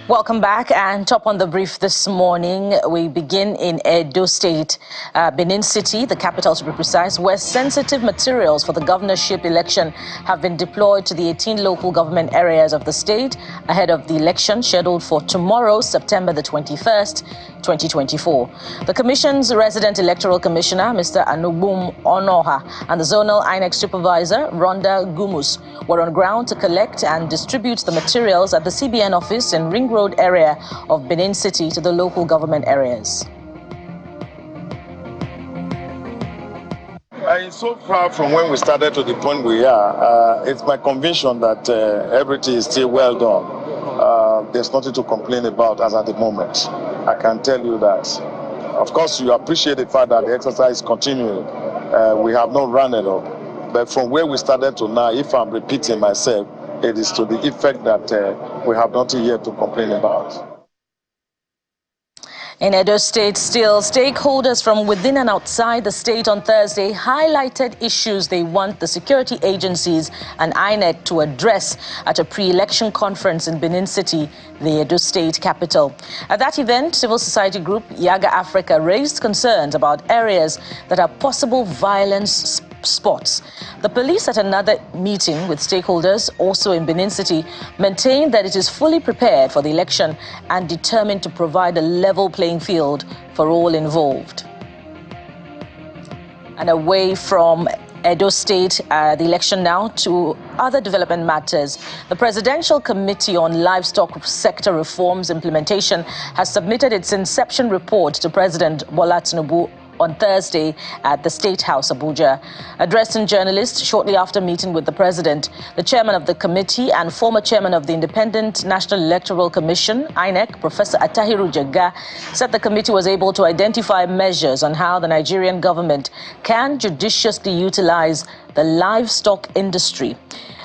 Welcome back, and top on the brief this morning, we begin in Edo State, Benin City, the capital to be precise, where sensitive materials for the governorship election have been deployed to the 18 local government areas of the state ahead of the election scheduled for tomorrow, September the 21st, 2024. The Commission's resident electoral commissioner, Mr. Anubum Onoha, and the zonal INEC supervisor, Rhonda Gumus, were on ground to collect and distribute the materials at the CBN office in Ring Road area of Benin City to the local government areas. So far from when we started to the point we are, it's my conviction that everything is still well done. There's nothing to complain about as at the moment. I can tell you that. Of course, you appreciate the fact that the exercise is continuing. We have not run it up. But from where we started to now, if I'm repeating myself, it is to the effect that we have nothing yet to complain about. In Edo State, still, stakeholders from within and outside the state on Thursday highlighted issues they want the security agencies and INEC to address at a pre-election conference in Benin City, the Edo State capital. At that event, civil society group Yaga Africa raised concerns about areas that are possible violence spots. The police, at another meeting with stakeholders also in Benin City, maintained that it is fully prepared for the election and determined to provide a level playing field for all involved. And away from Edo State, the election now, to other development matters. The Presidential Committee on Livestock Sector Reforms Implementation has submitted its inception report to President Bola Tinubu on Thursday at the State House, Abuja. Addressing journalists shortly after meeting with the president, the chairman of the committee and former chairman of the Independent National Electoral Commission, INEC, Professor Attahiru Jega, said the committee was able to identify measures on how the Nigerian government can judiciously utilize the livestock industry.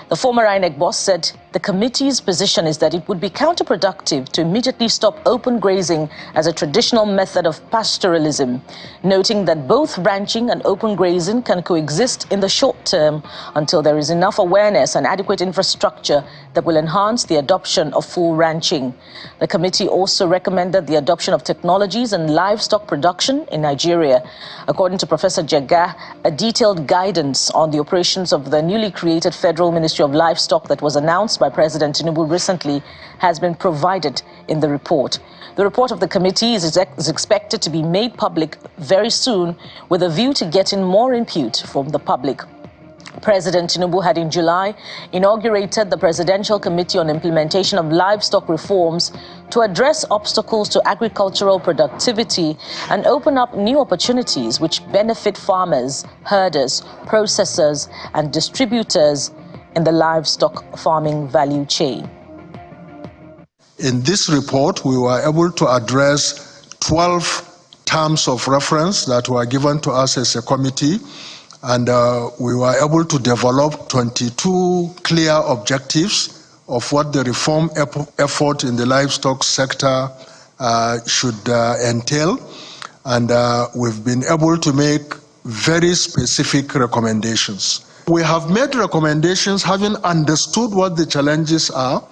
The former INEC boss said the committee's position is that it would be counterproductive to immediately stop open grazing as a traditional method of pastoralism, noting that both ranching and open grazing can coexist in the short term until there is enough awareness and adequate infrastructure that will enhance the adoption of full ranching. The committee also recommended the adoption of technologies in livestock production in Nigeria. According to Professor Jega, a detailed guidance on the operations of the newly created Federal Ministry of Livestock that was announced by President Tinubu recently has been provided in the report. The report of the committee is expected to be made public very soon with a view to getting more input from the public. President Tinubu had in July inaugurated the Presidential Committee on Implementation of Livestock Reforms to address obstacles to agricultural productivity and open up new opportunities which benefit farmers, herders, processors, and distributors in the livestock farming value chain. In this report, we were able to address 12 terms of reference that were given to us as a committee, and we were able to develop 22 clear objectives of what the reform effort in the livestock sector should entail, and we've been able to make very specific recommendations. We have made recommendations having understood what the challenges are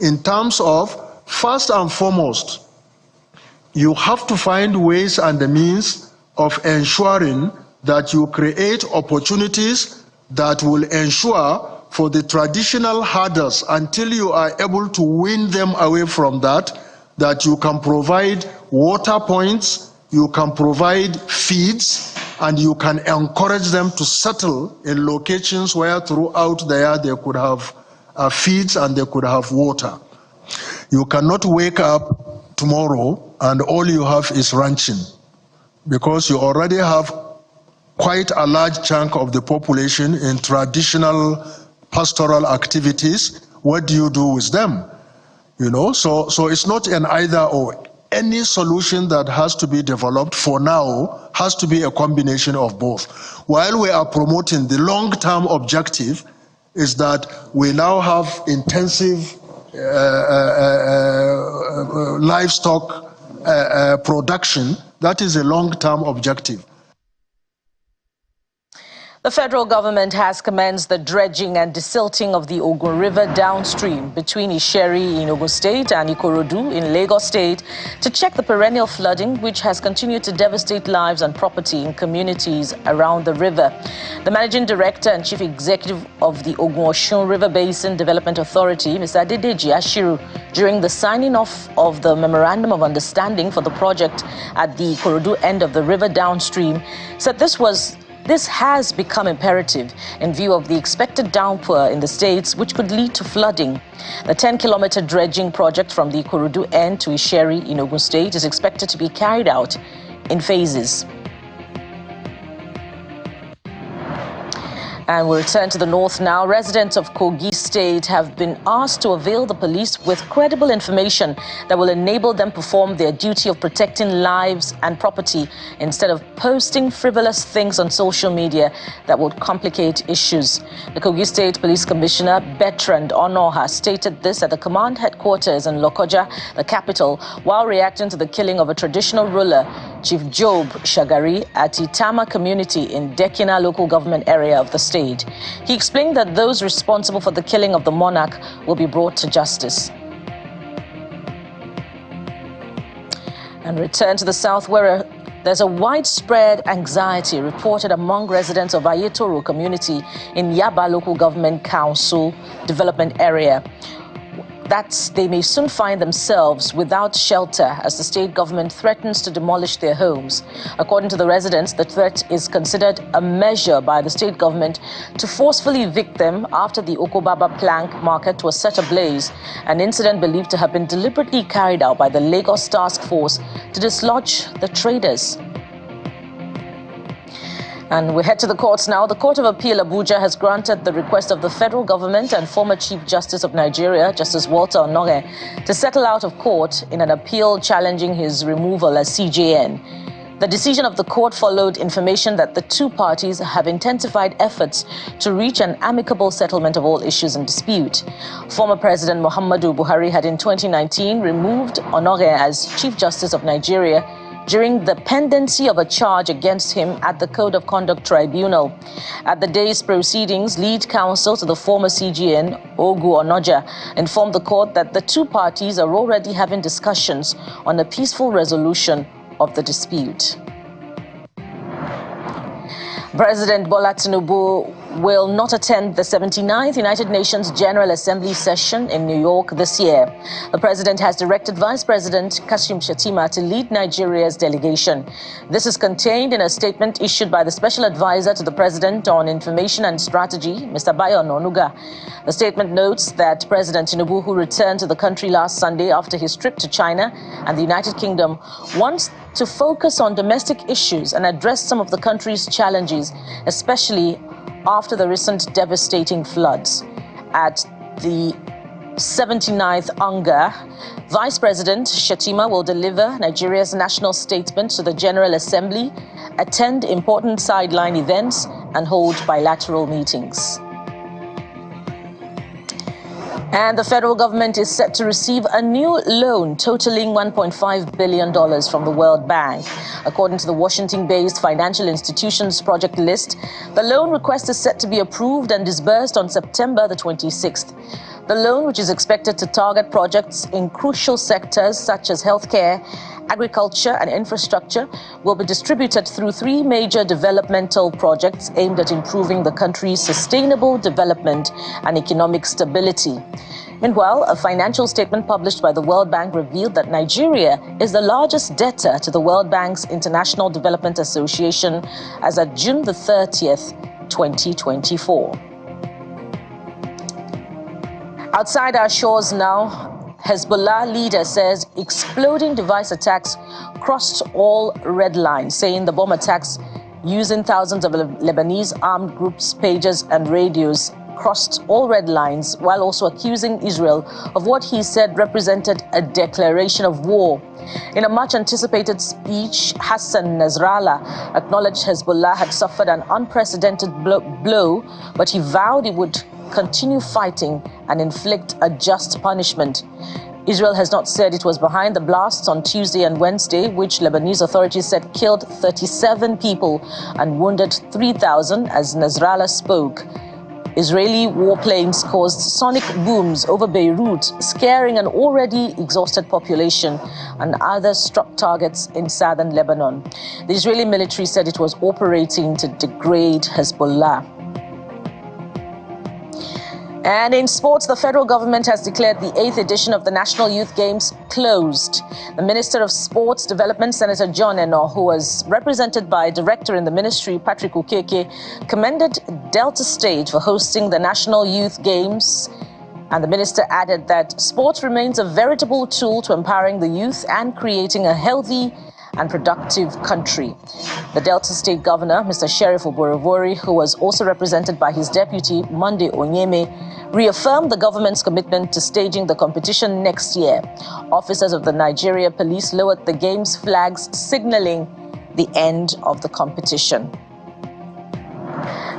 in terms of, first and foremost, you have to find ways and the means of ensuring that you create opportunities that will ensure for the traditional herders, until you are able to win them away from that, that you can provide water points, you can provide feeds, and you can encourage them to settle in locations where throughout the year they could have feeds and they could have water. You cannot wake up tomorrow and all you have is ranching, because you already have quite a large chunk of the population in traditional pastoral activities. What do you do with them? You know, so it's not an either or. Any solution that has to be developed for now has to be a combination of both. While we are promoting the long-term objective is that we now have intensive livestock production. That is a long-term objective. The federal government has commenced the dredging and desilting of the Ogun River downstream between Isheri in Ogun State and Ikorodu in Lagos State to check the perennial flooding which has continued to devastate lives and property in communities around the river. The managing director and chief executive of the Ogun River Basin Development Authority, Mr. Adedeji Ashiru, during the signing off of the Memorandum of Understanding for the project at the Ikorodu end of the river downstream, said this has become imperative in view of the expected downpour in the states, which could lead to flooding. The 10-kilometer dredging project from the Ikorodu end to Isheri in Ogun State is expected to be carried out in phases. And we'll return to the north now. Residents of Kogi State have been asked to avail the police with credible information that will enable them perform their duty of protecting lives and property instead of posting frivolous things on social media that would complicate issues. The Kogi State Police Commissioner, Bertrand Onoha, stated this at the command headquarters in Lokoja, the capital, while reacting to the killing of a traditional ruler, Chief Job Shagari, at Itama community in Dekina local government area of the state. He explained that those responsible for the killing of the monarch will be brought to justice. And return to the south, where there's a widespread anxiety reported among residents of Ayetoro community in Yaba local government council development area that they may soon find themselves without shelter as the state government threatens to demolish their homes. According to the residents, the threat is considered a measure by the state government to forcefully evict them after the Okobaba plank market was set ablaze, an incident believed to have been deliberately carried out by the Lagos Task Force to dislodge the traders. And we head to the courts now. The Court of Appeal Abuja has granted the request of the federal government and former Chief Justice of Nigeria, Justice Walter Onnoghen, to settle out of court in an appeal challenging his removal as CJN. The decision of the court followed information that the two parties have intensified efforts to reach an amicable settlement of all issues in dispute. Former President Muhammadu Buhari had in 2019 removed Onnoghen as Chief Justice of Nigeria during the pendency of a charge against him at the Code of Conduct Tribunal. At the day's proceedings, lead counsel to the former CGN, Ogu Onoja, informed the court that the two parties are already having discussions on a peaceful resolution of the dispute. President Bola Tinubu will not attend the 79th United Nations General Assembly session in New York this year. The president has directed Vice President Kashim Shettima to lead Nigeria's delegation. This is contained in a statement issued by the Special Advisor to the President on Information and Strategy, Mr. Bayo Ononuga. The statement notes that President Tinubu, who returned to the country last Sunday after his trip to China and the United Kingdom, wants to focus on domestic issues and address some of the country's challenges, especially after the recent devastating floods. At the 79th UNGA, Vice President Shettima will deliver Nigeria's national statement to the General Assembly, attend important sideline events, and hold bilateral meetings. And the federal government is set to receive a new loan totaling $1.5 billion from the World Bank. According to the Washington-based financial institutions project list, the loan request is set to be approved and disbursed on September the 26th. The loan, which is expected to target projects in crucial sectors such as healthcare, agriculture and infrastructure, will be distributed through three major developmental projects aimed at improving the country's sustainable development and economic stability. Meanwhile, a financial statement published by the World Bank revealed that Nigeria is the largest debtor to the World Bank's International Development Association as at June the 30th, 2024. Outside our shores now, Hezbollah leader says exploding device attacks crossed all red lines, saying the bomb attacks using thousands of Lebanese armed groups' pages and radios crossed all red lines, while also accusing Israel of what he said represented a declaration of war. In a much-anticipated speech, Hassan Nasrallah acknowledged Hezbollah had suffered an unprecedented blow, but he vowed he would continue fighting and inflict a just punishment. Israel has not said it was behind the blasts on Tuesday and Wednesday, which Lebanese authorities said killed 37 people and wounded 3,000, as Nasrallah spoke. Israeli warplanes caused sonic booms over Beirut, scaring an already exhausted population, and others struck targets in southern Lebanon. The Israeli military said it was operating to degrade Hezbollah. And in sports, the federal government has declared the 8th edition of the National Youth Games closed. The Minister of Sports Development, Senator John Eno, who was represented by Director in the ministry, Patrick Ukeke, commended Delta State for hosting the National Youth Games. And the minister added that sports remains a veritable tool to empowering the youth and creating a healthy and productive country. The Delta State Governor, Mr. Sheriff Oborevori, who was also represented by his deputy, Monday Onyeme, reaffirmed the government's commitment to staging the competition next year. Officers of the Nigeria Police lowered the game's flags, signaling the end of the competition.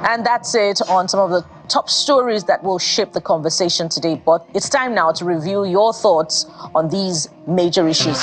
And that's it on some of the top stories that will shape the conversation today. But it's time now to review your thoughts on these major issues.